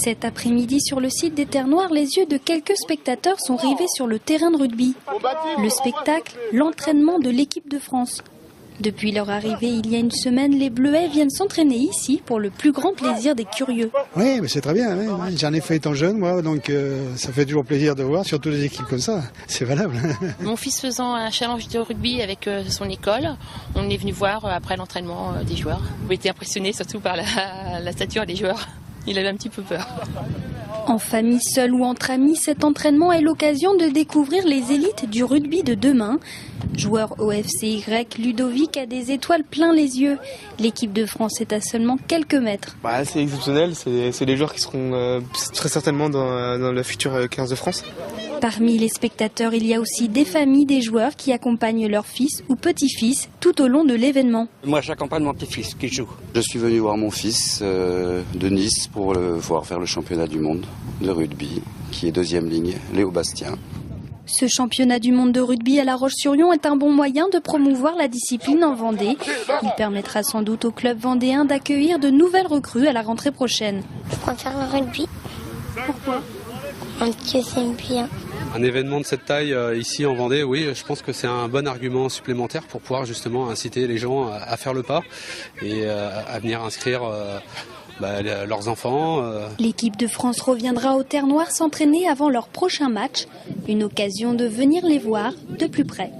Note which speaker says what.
Speaker 1: Cet après-midi, sur le site des Terres Noires, les yeux de quelques spectateurs sont rivés sur le terrain de rugby. Le spectacle, l'entraînement de l'équipe de France. Depuis leur arrivée il y a une semaine, les Bleuets viennent s'entraîner ici pour le plus grand plaisir des curieux.
Speaker 2: Oui, mais c'est très bien. Oui. J'en ai fait étant jeune, moi, donc ça fait toujours plaisir de voir, surtout des équipes comme ça. C'est valable.
Speaker 3: Mon fils faisant un challenge de rugby avec son école, on est venu voir après l'entraînement des joueurs. On était impressionnés surtout par la stature des joueurs. Il avait un petit peu peur.
Speaker 1: En famille, seul ou entre amis, cet entraînement est l'occasion de découvrir les élites du rugby de demain. Joueur au FCY, Ludovic a des étoiles plein les yeux. L'équipe de France est à seulement quelques mètres.
Speaker 4: C'est exceptionnel, c'est des joueurs qui seront très certainement dans la future 15 de France.
Speaker 1: Parmi les spectateurs, il y a aussi des familles des joueurs qui accompagnent leurs fils ou petits-fils tout au long de l'événement.
Speaker 5: Moi, j'accompagne mon petit-fils qui joue.
Speaker 6: Je suis venu voir mon fils de Nice pour le voir faire le championnat du monde de rugby, qui est deuxième ligne, Léo Bastien.
Speaker 1: Ce championnat du monde de rugby à La Roche-sur-Yon est un bon moyen de promouvoir la discipline en Vendée. Il permettra sans doute au club vendéen d'accueillir de nouvelles recrues à la rentrée prochaine.
Speaker 7: Je préfère le rugby.
Speaker 1: Pourquoi ?
Speaker 7: Parce que c'est bien.
Speaker 8: Un événement de cette taille ici en Vendée, oui, je pense que c'est un bon argument supplémentaire pour pouvoir justement inciter les gens à faire le pas et à venir inscrire leurs enfants.
Speaker 1: L'équipe de France reviendra aux Terres Noires s'entraîner avant leur prochain match. Une occasion de venir les voir de plus près.